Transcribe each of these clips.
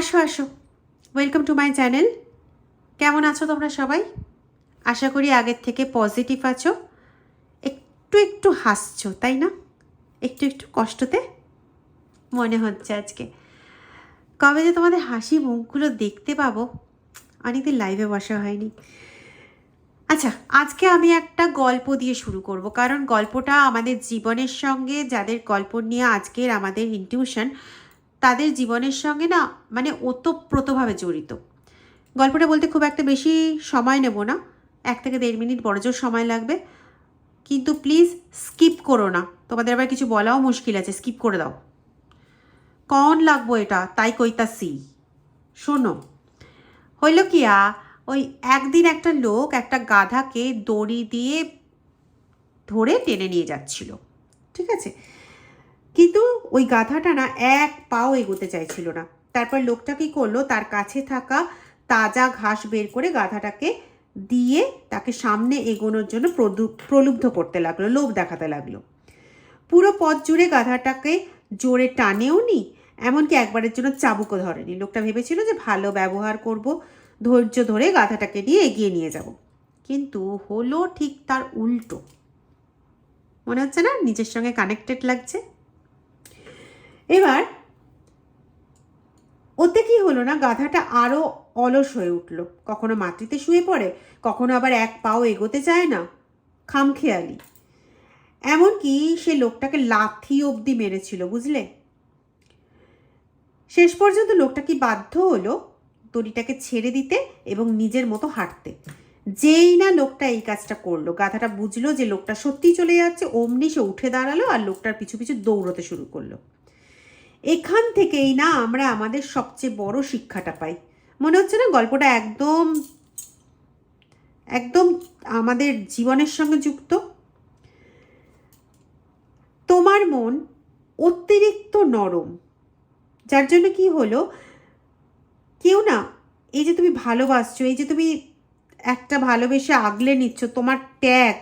আসো আসো, welcome to my channel. কেমন আছো তোমরা সবাই? আশা করি আগের থেকে পজিটিভ আছো, একটু একটু হাসছো, তাই না? একটু একটু কষ্টতে মনে হচ্ছে আজকে। কবে যে তোমাদের হাসি মুখগুলো দেখতে পাবো, অনেকদিন লাইভে বসা হয়নি। আচ্ছা, আজকে আমি একটা গল্প দিয়ে শুরু করব, কারণ গল্পটা আমাদের জীবনের সঙ্গে, যাদের গল্প নিয়ে আজকের আমাদের ইনটিউশন, তাদের জীবনের সঙ্গে না মানে ওতপ্রোতভাবে জড়িত। গল্পটা বলতে খুব একটা বেশি সময় নেব না, 1 থেকে 1.5 মিনিট বড়জোর সময় লাগবে, কিন্তু প্লিজ স্কিপ করো না। তোমাদের আবার কিছু বলাও মুশকিল আছে, স্কিপ করে দাও। কন লাগবো এটা তাই কইতাছি। শোনো, হইল কি ওই একদিন একটা লোক একটা গাধাকে দড়ি দিয়ে ধরে টেনে নিয়ে যাচ্ছিল, ঠিক আছে? কিন্তু ওই গাধাটা না এক পাও এগোতে চাইছিল না। তারপর লোকটা কি করলো, তার কাছে থাকা তাজা ঘাস বের করে গাধাটাকে দিয়ে তাকে সামনে এগোনোর জন্য প্রলুব্ধ করতে লাগলো, লোভ দেখাতে লাগলো। পুরো পথ জুড়ে গাধাটাকে জোরে টানেও নি, এমনকি একবারের জন্য চাবুকও ধরেনি। লোকটা ভেবেছিল যে ভালো ব্যবহার করব, ধৈর্য ধরে গাধাটাকে নিয়ে এগিয়ে নিয়ে যাব। কিন্তু হলো ঠিক তার উল্টো। মনে হচ্ছে না নিজের সঙ্গে কানেক্টেড লাগছে? এবার ওতে কি হলো না, গাধাটা আরও অলস হয়ে উঠল। কখনো মাটিতে শুয়ে পড়ে, কখনো আবার এক পাও এগোতে চায় না, খামখেয়ালি। এমনকি সে লোকটাকে লাথি অবধি মেরেছিল, বুঝলে? শেষ পর্যন্ত লোকটা কি বাধ্য হলো দড়িটাকে ছেড়ে দিতে এবং নিজের মতো হাঁটতে। যেই না লোকটা এই কাজটা করলো, গাধাটা বুঝলো যে লোকটা সত্যিই চলে যাচ্ছে, অমনি সে উঠে দাঁড়ালো আর লোকটার পিছু পিছু দৌড়তে শুরু করলো। এখান থেকেই না আমরা আমাদের সবচেয়ে বড় শিক্ষাটা পাই। মনে হচ্ছে না গল্পটা একদম একদম আমাদের জীবনের সঙ্গে যুক্ত। তোমার মন অতিরিক্ত নরম, যার জন্য কি হলো, কেউ না, এই যে তুমি ভালোবাসছো, এই যে তুমি একটা ভালোবেসে আগলে নিচ্ছ, তোমার ত্যাগ,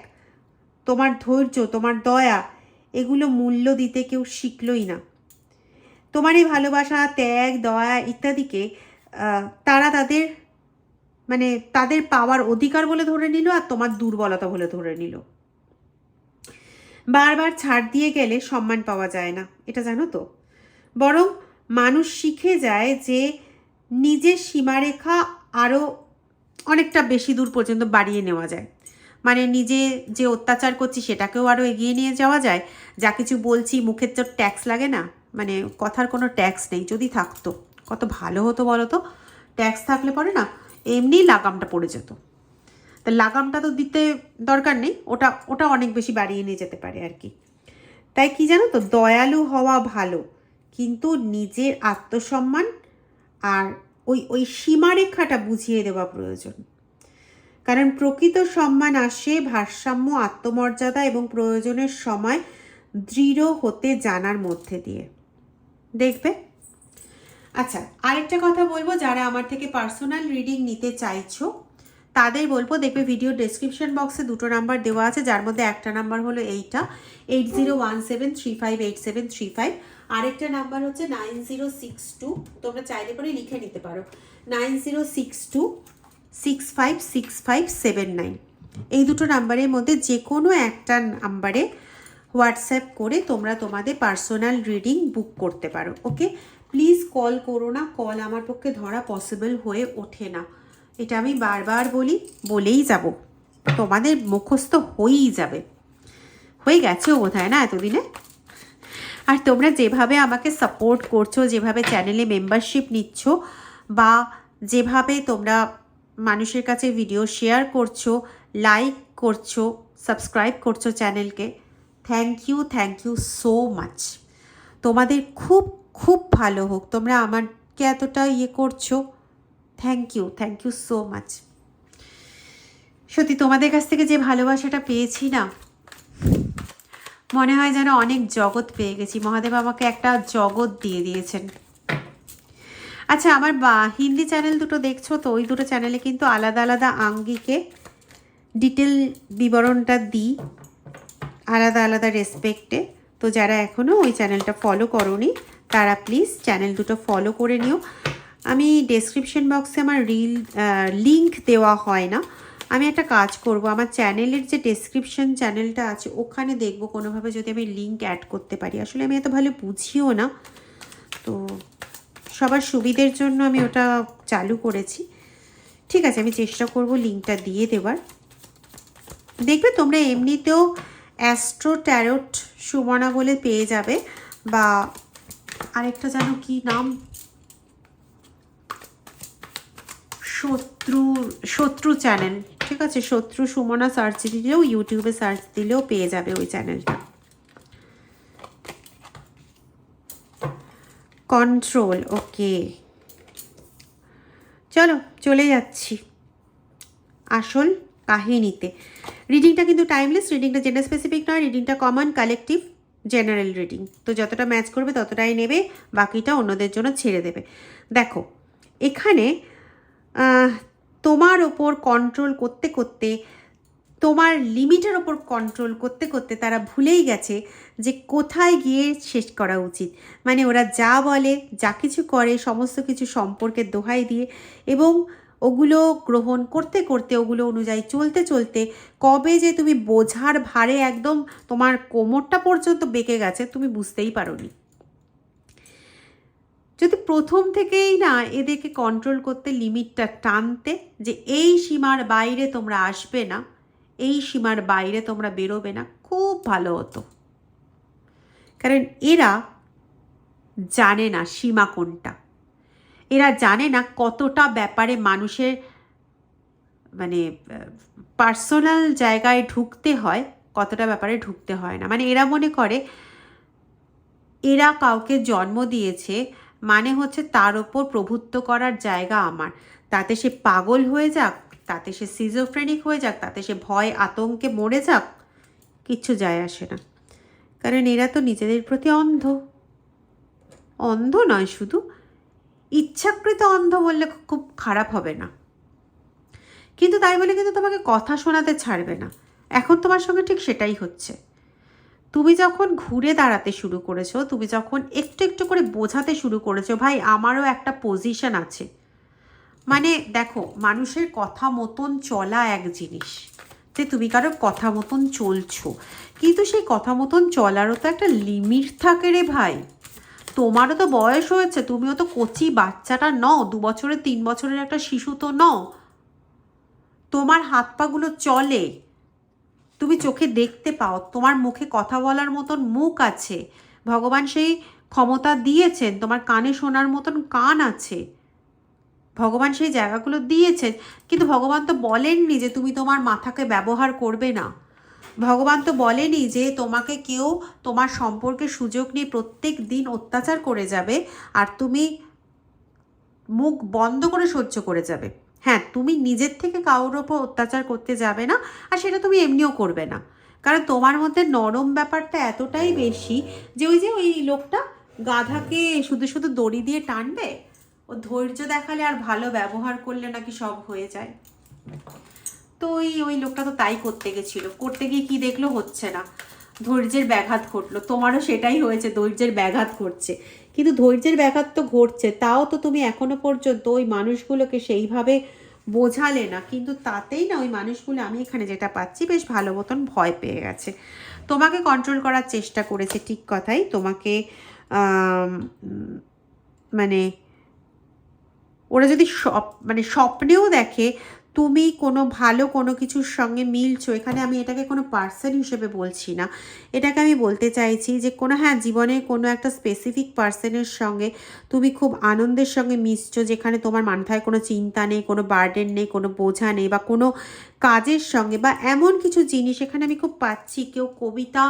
তোমার ধৈর্য, তোমার দয়া, এগুলো মূল্য দিতে কেউ শিখলই না। তোমার এই ভালোবাসা, ত্যাগ, দয়া ইত্যাদিকে তারা তাদের পাওয়ার অধিকার বলে ধরে নিল, আর তোমার দুর্বলতা বলে ধরে নিল। বারবার ছাড় দিয়ে গেলে সম্মান পাওয়া যায় না, এটা জানো তো? বরং মানুষ শিখে যায় যে নিজের সীমারেখা আরও অনেকটা বেশি দূর পর্যন্ত বাড়িয়ে নেওয়া যায়। মানে নিজে যে অত্যাচার করছি সেটাকেও আরও এগিয়ে নিয়ে যাওয়া যায়। যা কিছু বলছি মুখের তো ট্যাক্স লাগে না, মানে কথার কোনো ট্যাক্স নেই। যদি থাকতো কত ভালো হতো বলো তো। ট্যাক্স থাকলে পরে না এমনি লাগামটা পড়ে যেত। তা লাগামটা তো দিতে দরকার নেই, ওটা ওটা অনেক বেশি বাড়িয়ে নিয়ে যেতে পারে আর কি। তাই কি জানো তো, দয়ালু হওয়া ভালো, কিন্তু নিজের আত্মসম্মান আর ওই সীমারেখাটা বুঝিয়ে দেওয়া প্রয়োজন। কারণ প্রকৃত সম্মান আসে ভারসাম্য, আত্মমর্যাদা এবং প্রয়োজনের সময় দৃঢ় হতে জানার মধ্যে দিয়ে, দেখবে। আচ্ছা, আরেকটা কথা বলবো, যারা আমার থেকে পার্সোনাল রিডিং নিতে চাইছো তাদের বলবো, দেখবে ভিডিও ডেসক্রিপশন বক্সে 2টো নাম্বার দেওয়া আছে, যার মধ্যে একটা নাম্বার হলো এইটা 8017358735, আরেকটা নাম্বার হচ্ছে 9062, তোমরা চাইলে পরে লিখে নিতে পারো 9062656579। এই 2টো নাম্বারের মধ্যে যে কোনো একটা নাম্বারে হোয়াটসঅ্যাপ করে তোমরা তোমাদের পার্সোনাল রিডিং বুক করতে পারো। ওকে, প্লিজ কল করো না, কল আমার পক্ষে ধরা পসিবল হয়ে ওঠে না, এটা আমি বারবার বলেই যাব, তোমাদের মুখস্থ হয়েই যাবে, হয়ে গেছেও বোধহয় না এতদিনে। আর তোমরা যেভাবে আমাকে সাপোর্ট করছো, যেভাবে চ্যানেলে মেম্বারশিপ নিচ্ছ, বা যেভাবে তোমরা মানুষের কাছে ভিডিও শেয়ার করছো, লাইক করছো, সাবস্ক্রাইব করছো চ্যানেলকে, থ্যাংক ইউ সো মাচ। তোমাদের খুব খুব ভালো হোক, তোমরা আমাকে এতটা করছো, থ্যাংক ইউ সো মাচ। সত্যি তোমাদের কাছ থেকে যে ভালোবাসাটা পেয়েছি না, মনে হয় যেন অনেক জগৎ পেয়ে গেছি। মহাদেব আমাকে একটা জগৎ দিয়ে দিয়েছেন। আচ্ছা, আমার হিন্দি চ্যানেল দুটো দেখছো তো, ওই দুটো চ্যানেলে কিন্তু আলাদা আলাদা আঙ্গিকে ডিটেল বিবরণটা দিই, আলাদা আলাদা রেসপেক্টে। তো যারা এখনও ওই চ্যানেলটা ফলো করোনি তারা প্লিজ চ্যানেল দুটো ফলো করে নিও। আমি ডেসক্রিপশন বক্সে আমার লিঙ্ক দেওয়া হয় না। আমি একটা কাজ করব, আমার চ্যানেলের যে ডেসক্রিপশন চ্যানেলটা আছে ওখানে দেখব কোনোভাবে যদি আমি লিঙ্ক অ্যাড করতে পারি। আসলে আমি এত ভালো বুঝিও না, তো সবার সুবিধের জন্য আমি ওটা চালু করেছি। ঠিক আছে, আমি চেষ্টা করব লিঙ্কটা দিয়ে দেওয়ার। দেখবে তোমরা এমনিতেও অ্যাস্ট্রো ট্যারোট সুমনা বলে পেয়ে যাবে, বা আরেকটা যেন কি নাম, শত্রু চ্যানেল, ঠিক আছে, শত্রু সুমনা সার্চ দিলেও, ইউটিউবে সার্চ দিলেও পেয়ে যাবে ওই চ্যানেলটা। কন্ট্রোল, ওকে, চলো চলে যাচ্ছি আসল কাহিনীতে। রিডিংটা কিন্তু টাইমলেস, রিডিংটা জেন্ডার স্পেসিফিক নয়, রিডিংটা কমন, কালেকটিভ, জেনারেল রিডিং। তো যতটা ম্যাচ করবে ততটাই নেবে, বাকিটা অন্যদের জন্য ছেড়ে দেবে। দেখো এখানে তোমার ওপর কন্ট্রোল করতে করতে, তোমার লিমিটের ওপর কন্ট্রোল করতে করতে তারা ভুলেই গেছে যে কোথায় গিয়ে শেষ করা উচিত। মানে ওরা যা বলে, যা কিছু করে, সমস্ত কিছু সম্পর্কের দোহাই দিয়ে এবং ওগুলো গ্রহণ করতে করতে, ওগুলো অনুযায়ী চলতে চলতে কবে যে তুমি বোঝার ভারে একদম তোমার কোমরটা পর্যন্ত বেঁকে গেছে তুমি বুঝতেই পারোনি। যদি প্রথম থেকেই না এদেরকে কন্ট্রোল করতে, লিমিটটা টানতে, যে এই সীমার বাইরে তোমরা আসবে না, এই সীমার বাইরে তোমরা বেরোবে না, খুব ভালো হতো। কারণ এরা জানে না সীমা কোনটা, এরা জানে না কতটা ব্যাপারে মানুষের মানে পার্সোনাল জায়গায় ঢুকতে হয়, কতটা ব্যাপারে ঢুকতে হয় না। মানে এরা মনে করে এরা কাউকে জন্ম দিয়েছে মানে হচ্ছে তার ওপর প্রভুত্ব করার জায়গা আমার, তাতে সে পাগল হয়ে যাক, তাতে সে সিজোফ্রেনিক হয়ে যাক, তাতে সে ভয় আতঙ্কে মরে যাক, কিচ্ছু যায় আসে না। কারণ এরা তো নিজেদের প্রতি অন্ধ। অন্ধ নয় শুধু, ইচ্ছাকৃত অন্ধ বললে খুব খারাপ হবে না, কিন্তু তাই বলে কিন্তু তোমাকে কথা শোনাতে ছাড়বে না। এখন তোমার সঙ্গে ঠিক সেটাই হচ্ছে। তুমি যখন ঘুরে দাঁড়াতে শুরু করেছো, তুমি যখন একটু একটু করে বোঝাতে শুরু করেছো ভাই আমারও একটা পজিশন আছে, মানে দেখো মানুষের কথা মতন চলা এক জিনিস, যে তুমি কারোর কথা মতন চলছো, কিন্তু সেই কথা মতন চলারও তো একটা লিমিট থাকে রে ভাই। তোমারও তো বয়স হয়েছে, তুমিও তো কচি বাচ্চাটা নও, 2 বছরের 3 বছরের একটা শিশু তো নও। তোমার হাত পাগুলো চলে, তুমি চোখে দেখতে পাও, তোমার মুখে কথা বলার মতন মুখ আছে, ভগবান সেই ক্ষমতা দিয়েছেন, তোমার কানে শোনার মতন কান আছে, ভগবান সেই জায়গাগুলো দিয়েছেন। কিন্তু ভগবান তো বলেননি যে তুমি তোমার মাথাকে ব্যবহার করবে না, ভগবান তো বলেনি যে তোমাকে কেউ তোমার সম্পর্কে সুযোগ নিয়ে প্রত্যেক দিন অত্যাচার করে যাবে আর তুমি মুখ বন্ধ করে সহ্য করে যাবে। হ্যাঁ, তুমি নিজের থেকে কারোর ওপর অত্যাচার করতে যাবে না, আর সেটা তুমি এমনিও করবে না, কারণ তোমার মধ্যে নরম ব্যাপারটা এতটাই বেশি যে ওই লোকটা গাধাকে শুধু শুধু দড়ি দিয়ে টানবে, ও ধৈর্য দেখালে আর ভালো ব্যবহার করলে নাকি সব হয়ে যায়। তো ওই লোকটা তো তাই করতে গেছিল, করতে গিয়ে কি দেখলো হচ্ছে না, ধৈর্যের ব্যাঘাত ঘটলো। তোমারও সেটাই হয়েছে, ধৈর্যের ব্যাঘাত ঘটছে। কিন্তু ধৈর্যের ব্যাঘাত তো ঘটছে, তাও তো তুমি এখনো পর্যন্ত ওই মানুষগুলোকে সেইভাবে বোঝালে না, কিন্তু তাতেই না ওই মানুষগুলো, আমি এখানে যেটা পাচ্ছি, বেশ ভালো মতন ভয় পেয়ে গেছে, তোমাকে কন্ট্রোল করার চেষ্টা করেছে। ঠিক কথাই, তোমাকে মানে ওরা যদি স্বপ্নেও দেখে তুমি কোনো ভালো কোনো কিছুর সঙ্গে মিলছো, এখানে আমি এটাকে কোনো পার্সন হিসেবে বলছি না, এটাকে আমি বলতে চাইছি যে কোনো, হ্যাঁ, জীবনে কোনো একটা স্পেসিফিক পার্সনের সঙ্গে তুমি খুব আনন্দের সঙ্গে মিশছো, যেখানে তোমার মাথায় কোনো চিন্তা নেই, কোনো বার্ডেন নেই, কোনো বোঝা নেই, বা কোনো কাজের সঙ্গে, বা এমন কিছু জিনিস এখানে আমি খুব পাচ্ছি। কেউ কবিতা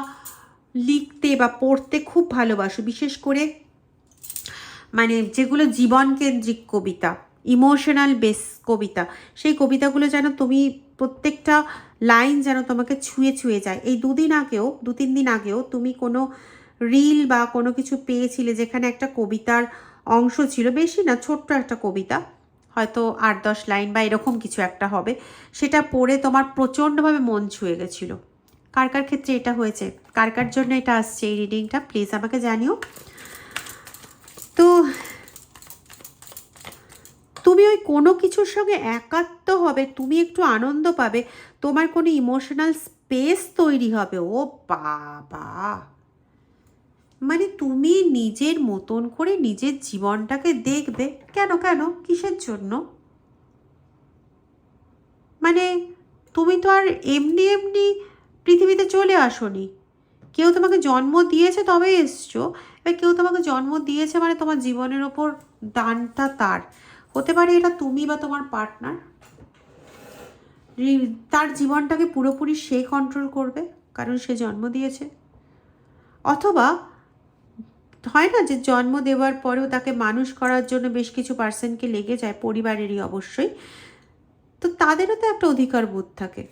লিখতে বা পড়তে খুব ভালোবাসো, বিশেষ করে মানে যেগুলো জীবনকেন্দ্রিক কবিতা, ইমোশনাল বেস কবিতা, সেই কবিতাগুলো যেন তুমি প্রত্যেকটা লাইন যেন তোমাকে ছুঁয়ে ছুঁয়ে যায়। এই 2-3 দিন আগেও তুমি কোনো রিল বা কোনো কিছু পেয়েছিলে যেখানে একটা কবিতার অংশ ছিল, বেশি না, ছোট্ট একটা কবিতা, হয়তো 8-10 লাইন বা এরকম কিছু একটা হবে, সেটা পড়ে তোমার প্রচণ্ডভাবে মন ছুঁয়ে গেছিলো। কার কার ক্ষেত্রে এটা হয়েছে, কার কার জন্য এটা আসছে এই রিডিংটা, প্লিজ আমাকে জানিও। তো তুমি ওই কোনো কিছুর সঙ্গে একাত্ম হবে, তুমি একটু আনন্দ পাবে, তোমার কোনো ইমোশনাল স্পেস তৈরি হবে। ও বাবা, মানে তুমি নিজের মতন করে নিজের জীবনটাকে দেখবে। কেন কেন, কিসের জন্য? মানে তুমি তো আর এমনি এমনি পৃথিবীতে চলে আসোনি। কেউ তোমাকে জন্ম দিয়েছে তবে এসছো। এবার কেউ তোমাকে জন্ম দিয়েছে মানে তোমার জীবনের ওপর দানটা তার। হতে পারে এটা তুমি বা তোমার পার্টনার, তার জীবনটাকে পুরোপুরি সে কন্ট্রোল করবে কারণ সে জন্ম দিয়েছে। অথবা হয় না যে জন্ম দেওয়ার পরেও তাকে মানুষ করার জন্য বেশ কিছু পার্সনকে লেগে যায়, পরিবারেরই অবশ্যই, তো তাদেরও তো একটা অধিকার বোধ থাকে।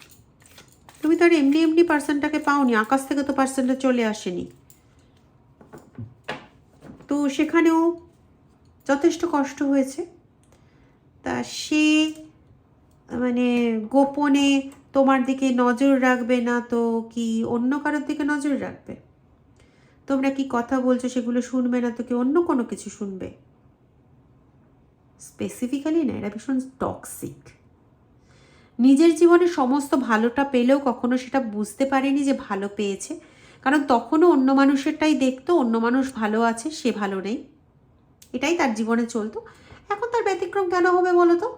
তুমি তো আর এমনি এমনি পার্সনটাকে পাওনি, আকাশ থেকে তো পার্সনটা চলে আসেনি। তো সেখানেও যথেষ্ট কষ্ট হয়েছে। তা সে মানে গোপনে তোমার দিকে নজর রাখবে না তো কি অন্য কারোর দিকে নজর রাখবে? তোমরা কি কথা বলছো সেগুলো শুনবে না তো কি অন্য কোনো কিছু শুনবে? স্পেসিফিক্যালি না, এরা ভীষণ টক্সিক। নিজের জীবনে সমস্ত ভালোটা পেলেও কখনো সেটা বুঝতে পারেনি যে ভালো পেয়েছে, কারণ তখনও অন্য মানুষেরটাই দেখতো, অন্য মানুষ ভালো আছে, সে ভালো নেই, এটাই তার জীবনে চলতো। এখন তার ব্যতিক্রম কেন হবে বলো তো?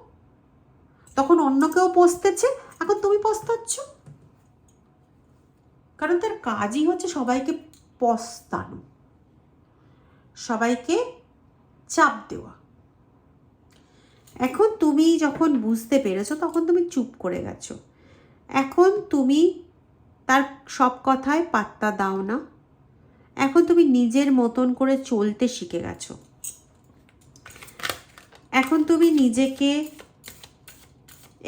তখন অন্য কেউ পস্তেছে, এখন তুমি পস্তাচ্ছ। কারণ তার কাজই হচ্ছে সবাইকে পস্তানো, সবাইকে চাপ দেওয়া। এখন তুমি যখন বুঝতে পেরেছো তখন তুমি চুপ করে গেছো। এখন তুমি তার সব কথায় পাত্তা দাও না। এখন তুমি নিজের মতন করে চলতে শিখে গেছো। এখন তুমি নিজেকে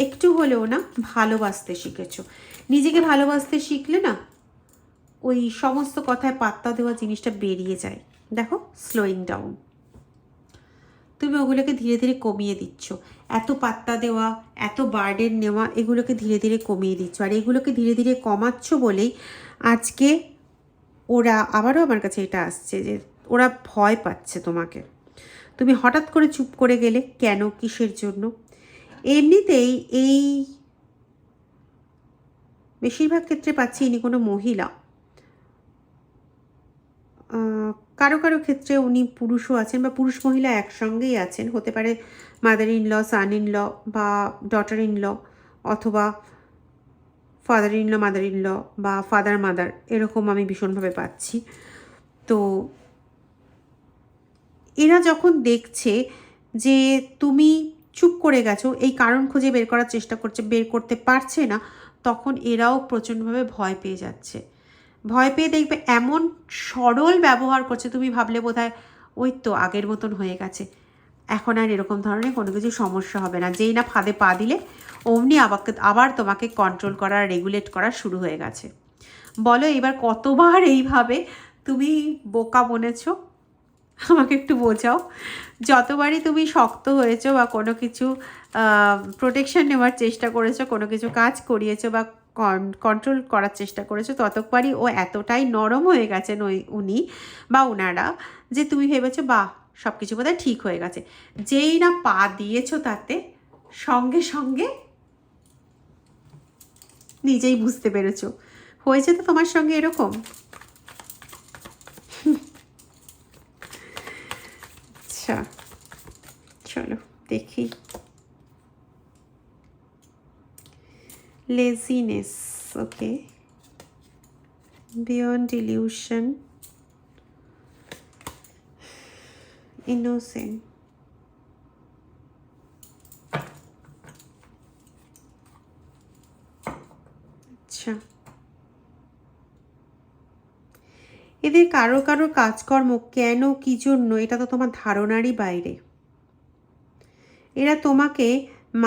একটু হলেও না ভালোবাসতে শিখেছো। নিজেকে ভালোবাসতে শিখলে না ওই সমস্ত কথায় পাত্তা দেওয়া জিনিসটা বেরিয়ে যায়। দেখো, স্লোয়িং ডাউন, তুমি ওগুলোকে ধীরে ধীরে কমিয়ে দিচ্ছ। এত পাত্তা দেওয়া, এত বার্ডেন নেওয়া, এগুলোকে ধীরে ধীরে কমিয়ে দিচ্ছ। আর এগুলোকে ধীরে ধীরে কমাচ্ছ বলেই আজকে ওরা আবারও আমার কাছে এটা আসছে যে ওরা ভয় পাচ্ছে তোমাকে। তুমি হঠাৎ করে চুপ করে গেলে কেন, কিসের জন্য? এমনিতেই এই বেশিরভাগ ক্ষেত্রে পাচ্ছি ইনি কোনো মহিলা, কারো কারো ক্ষেত্রে উনি পুরুষও আছেন বা পুরুষ মহিলা একসঙ্গেই আছেন। হতে পারে mother in law, son in law বা ডটার ইন ল, অথবা father in law, mother in law বা ফাদার মাদার, এরকম আমি ভীষণভাবে পাচ্ছি। তো এরা যখন দেখছে যে তুমি চুপ করে গেছো, এই কারণ খুঁজে বের করার চেষ্টা করছে, বের করতে পারছে না, তখন এরাও প্রচণ্ডভাবে ভয় পেয়ে যাচ্ছে। ভয় পেয়ে দেখবে এমন সরল ব্যবহার করছে, তুমি ভাবলে বোধহয় ওই তো আগের মতন হয়ে গেছে, এখন আর এরকম ধরনের কোনো কিছু সমস্যা হবে না। যেই না ফাঁদে পা দিলে অমনি আবার তোমাকে কন্ট্রোল করা, রেগুলেট করা শুরু হয়ে গেছে। বলো এবার কতবার এইভাবে তুমি বোকা বনেছো? আমাকে একটু বোঝাও। যতবারই তুমি শক্ত হয়েছো বা কোনো কিছু প্রোটেকশন নেওয়ার চেষ্টা করেছো, কোনো কিছু কাজ করিয়েছো বা কন্ট্রোল করার চেষ্টা করেছো, ততবারই ও এতটাই নরম হয়ে গেছেন উনি বা ওনারা, যে তুমি ভেবেছো বাহ সব কিছু বোধহয় ঠিক হয়ে গেছে। যেই না পা দিয়েছো তাতে সঙ্গে সঙ্গে নিজেই বুঝতে পেরেছো। হয়েছে তো তোমার সঙ্গে এরকম? আচ্ছা চলো দেখি। লেজিনেস, ওকে, বিয়ন্ড ডিলিউশন, ইনোসেন্ট, আচ্ছা এদের কারো কারো কাজকর্ম কেন কি জন্য এটা তো তোমার ধারণারই বাইরে। এরা তোমাকে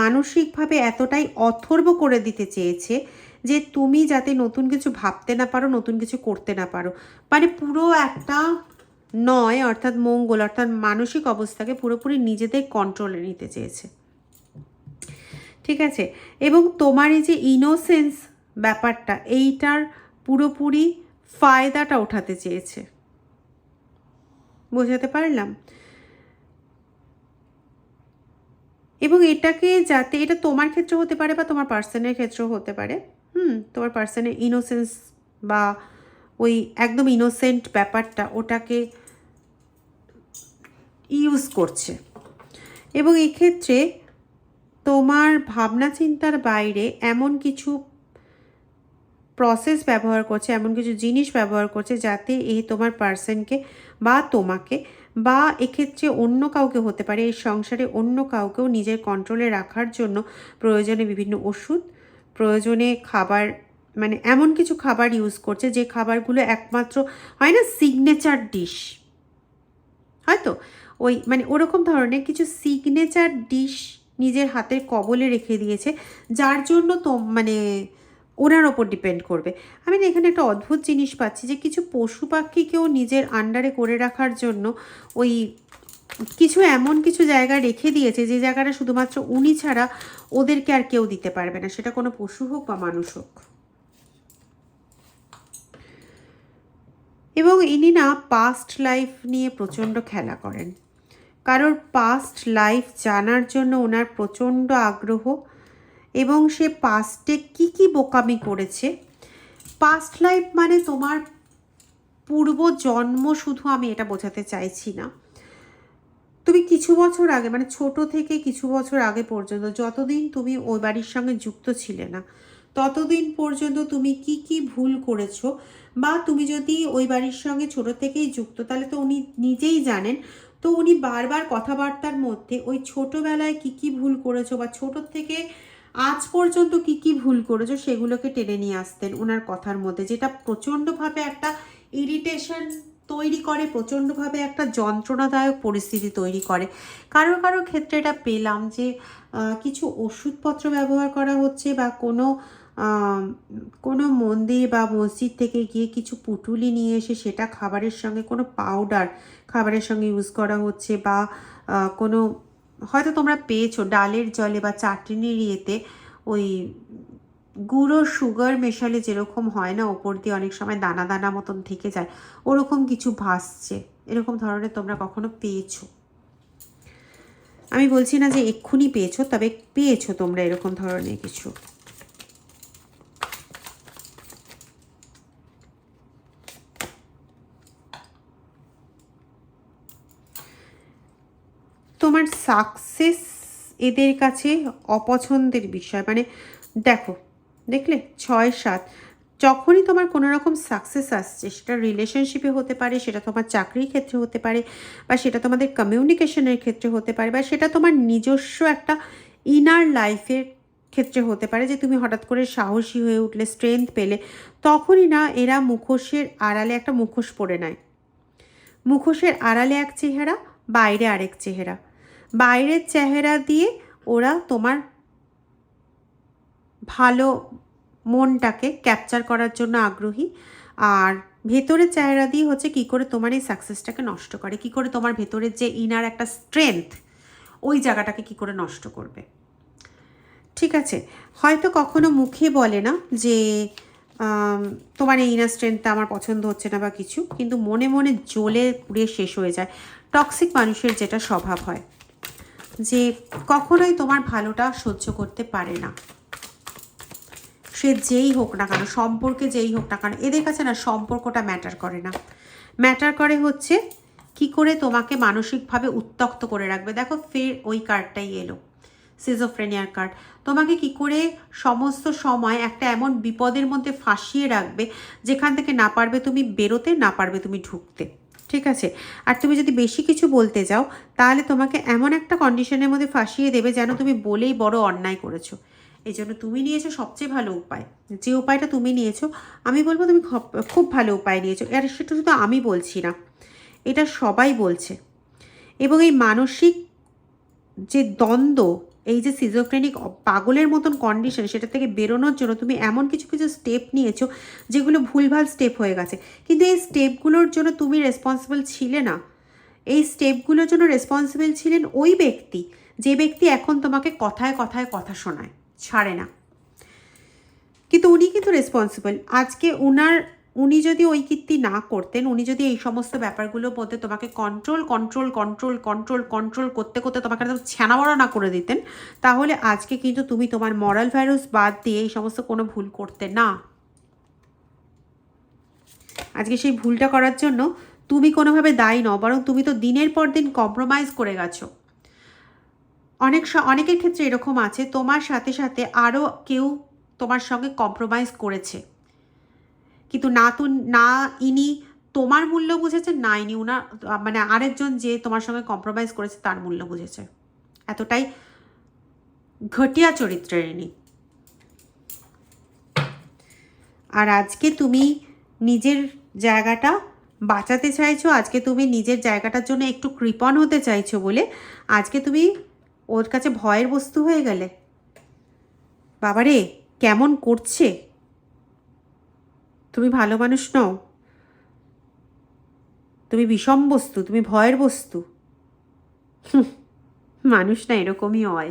মানসিকভাবে এতটাই অথর্ব করে দিতে চেয়েছে যে তুমি যাতে নতুন কিছু ভাবতে না পারো, নতুন কিছু করতে না পারো, মানে পুরো একটা নয় অর্থাৎ মঙ্গল অর্থাৎ মানসিক অবস্থাকে পুরোপুরি নিজেদের কন্ট্রোলে নিতে চেয়েছে। ঠিক আছে, এবং তোমার এই যে ইনোসেন্স ব্যাপারটা, এইটার পুরোপুরি ফায়দাটা ওঠাতে চেয়েছে। বোঝাতে পারলাম? এবং এটাকে যাতে, এটা তোমার ক্ষেত্রে হতে পারে বা তোমার পার্সনের ক্ষেত্রেও হতে পারে, তোমার পার্সনের ইনোসেন্স বা ওই একদম ইনোসেন্ট ব্যাপারটা ওটাকে ইউজ করছে। এবং এক্ষেত্রে তোমার ভাবনা চিন্তার বাইরে এমন কিছু প্রসেস ব্যবহার করছে, এমন কিছু জিনিস ব্যবহার করছে যাতে এই তোমার পার্সনকে বা তোমাকে বা এক্ষেত্রে অন্য কাউকে হতে পারে, এই সংসারে অন্য কাউকেও নিজের কন্ট্রোলে রাখার জন্য প্রয়োজনে বিভিন্ন ওষুধ, প্রয়োজনে খাবার, মানে এমন কিছু খাবার ইউজ করছে যে খাবারগুলো একমাত্র হয় না সিগনেচার ডিশ, হয়তো ওই মানে ওরকম ধরনের কিছু সিগনেচার ডিশ নিজের হাতের কবলে রেখে দিয়েছে, যার জন্য তো মানে ওনার ওপর ডিপেন্ড করবে। আমি না এখানে একটা অদ্ভুত জিনিস পাচ্ছি যে কিছু পশু পাখিকেও নিজের আন্ডারে করে রাখার জন্য ওই কিছু এমন কিছু জায়গা রেখে দিয়েছে যে জায়গাটা শুধুমাত্র উনি ছাড়া ওদেরকে আর কেউ দিতে পারবে না, সেটা কোনো পশু হোক বা মানুষ হোক। এবং ইনি না পাস্ট লাইফ নিয়ে প্রচণ্ড খেলা করেন, কারোর পাস্ট লাইফ জানার জন্য ওনার প্রচণ্ড আগ্রহ, এবং সে পাস্টে কি কি বোকামি করেছে। পাস্ট লাইফ মানে তোমার পূর্ব জন্ম শুধু, আমি এটা বোঝাতে চাইছি না। তুমি কিছু বছর আগে, মানে ছোট থেকে কিছু বছর আগে পর্যন্ত যতদিন তুমি ওই বাড়ির সঙ্গে যুক্ত ছিলে না, ততদিন পর্যন্ত তুমি কি কি ভুল করেছো, বা তুমি যদি ওই বাড়ির সঙ্গে ছোট থেকেই যুক্ত, তাহলে তো উনি নিজেই জানেন। তো উনি বারবার কথাবার্তার মধ্যে ওই ছোটবেলায় কি কি ভুল করেছো বা ছোট থেকে আজ পর্যন্ত কি কি ভুল করেছো সেগুলোকে টেনে নিয়ে আসতেন ওনার কথার মধ্যে, যেটা প্রচণ্ডভাবে একটা ইরিটেশন তৈরি করে, প্রচণ্ডভাবে একটা যন্ত্রণাদায়ক পরিস্থিতি তৈরি করে। কারো কারো ক্ষেত্রে এটা পেলাম যে কিছু ওষুধপত্র ব্যবহার করা হচ্ছে, বা কোনো মন্দির বা মসজিদ থেকে গিয়ে কিছু পুঁটুলি নিয়ে এসে সেটা খাবারের সঙ্গে, কোনো পাউডার খাবারের সঙ্গে ইউজ করা হচ্ছে, বা কোনো হয়তো তোমরা পেয়েছো ডালের জলে বা চাটনির ইয়েতে ওই গুঁড়ো সুগার মেশালে যেরকম হয় না, ওপর দিয়ে অনেক সময় দানা দানা মতন থেকে যায়, ওরকম কিছু ভাসছে, এরকম ধরনের তোমরা কখনো পেয়েছো? আমি বলছি না যে এক্ষুনি পেয়েছো, তবে পেয়েছো তোমরা এরকম ধরনের কিছু। তোমার সাকসেস এদের কাছে অপছন্দের বিষয়, মানে দেখো, দেখলে 6-7, যখনই তোমার কোনো রকম সাকসেস আসছে, সেটা রিলেশনশিপে হতে পারে, সেটা তোমার চাকরির ক্ষেত্রে হতে পারে, বা সেটা তোমাদের কমিউনিকেশনের ক্ষেত্রে হতে পারে, বা সেটা তোমার নিজস্ব একটা ইনার লাইফের ক্ষেত্রে হতে পারে, যে তুমি হঠাৎ করে সাহসী হয়ে উঠলে, স্ট্রেংথ পেলে, তখনই না এরা মুখোশের আড়ালে একটা মুখোশ পরে নেয়। মুখোশের আড়ালে এক চেহারা, বাইরে আরেক চেহারা। বাইরের চেহারা দিয়ে ওরা তোমার ভালো মনটাকে ক্যাপচার করার জন্য আগ্রহী, আর ভেতরের চেহারা দিয়ে হচ্ছে কী করে তোমার এই সাকসেসটাকে নষ্ট করে, কী করে তোমার ভেতরের যে ইনার একটা স্ট্রেংথ, ওই জায়গাটাকে কী করে নষ্ট করবে। ঠিক আছে, হয়তো কখনো মুখে বলে না যে তোমার এই ইনার স্ট্রেংথটা আমার পছন্দ হচ্ছে না বা কিছু, কিন্তু মনে মনে জ্বলে পুড়ে শেষ হয়ে যায়। টক্সিক মানুষের যেটা স্বভাব হয়, যে কখনোই তোমার ভালোটা সহ্য করতে পারে না, সে যেই হোক না কেন, সম্পর্কে যেই হোক না কেন, এদের কাছে না সম্পর্কটা ম্যাটার করে না। ম্যাটার করে হচ্ছে কি করে তোমাকে মানসিকভাবে উত্তক্ত করে রাখবে। দেখো ফের ওই কার্ডটাই এলো, সিজোফ্রেনিয়ার কার্ড। তোমাকে কি করে সমস্ত সময় একটা এমন বিপদের মধ্যে ফাঁসিয়ে রাখবে, যেখান থেকে না পারবে তুমি বেরোতে, না পারবে তুমি ঢুকতে। ঠিক আছে, আর তুমি যদি বেশি কিছু বলতে যাও, তাহলে তোমাকে এমন একটা কন্ডিশনের মধ্যে ফাঁসিয়ে দেবে যেন তুমি বলেই বড় অন্যায় করেছো। এই জন্য তুমি নিয়েছো সবচেয়ে ভালো উপায়, যে উপায়টা তুমি নিয়েছো, আমি বলবো তুমি খুব ভালো উপায় নিয়েছো। আর সেটা শুধু আমি বলছি না, এটা সবাই বলছে। এবং এই মানসিক যে দ্বন্দ্ব, এই যে সিজোফ্রেনিক পাগলের মতন কন্ডিশন, সেটা থেকে বেরোনোর জন্য তুমি এমন কিছু কিছু স্টেপ নিয়েছো যেগুলো ভুলভাল স্টেপ হয়ে গেছে, কিন্তু এই স্টেপগুলোর জন্য তুমি রেসপন্সিবল ছিলে না। এই স্টেপগুলোর জন্য রেসপন্সিবল ছিলেন ওই ব্যক্তি, যে ব্যক্তি এখন তোমাকে কথায় কথায় কথা শোনায়, ছাড়ে না, কিন্তু উনি কিন্তু রেসপন্সিবল। আজকে উনার উনি যদি ওই কীর্তি না করতেন, উনি যদি এই সমস্ত ব্যাপারগুলোর মধ্যে তোমাকে কন্ট্রোল করতে করতে তোমাকে একদম ছ্যানা বড়া না করে দিতেন, তাহলে আজকে কিন্তু তুমি তোমার মরাল ভ্যালুস বাদ দিয়ে এই সমস্ত কোনো ভুল করতে না। আজকে সেই ভুলটা করার জন্য তুমি কোনোভাবে দায়ী নও, বরং তুমি তো দিনের পর দিন কম্প্রোমাইজ করে গেছো। অনেকের ক্ষেত্রে এরকম আছে, তোমার সাথে সাথে আরও কেউ তোমার সঙ্গে কম্প্রোমাইজ করেছে, কিন্তু না ইনি তোমার মূল্য বুঝেছেন, না ইনি উনার মানে আরেকজন যে তোমার সঙ্গে কম্প্রোমাইজ করেছে তার মূল্য বুঝেছে। এতটাই ঘটিয়া চরিত্রের ইনি। আর আজকে তুমি নিজের জায়গাটা বাঁচাতে চাইছো, আজকে তুমি নিজের জায়গাটার জন্য একটু কৃপণ হতে চাইছো বলে আজকে তুমি ওর কাছে ভয়ের বস্তু হয়ে গেলে। বাবারে কেমন করছে! তুমি ভালো মানুষ নও, তুমি বিষম বস্তু, তুমি ভয়ের বস্তু। মানুষ না এরকমই হয়।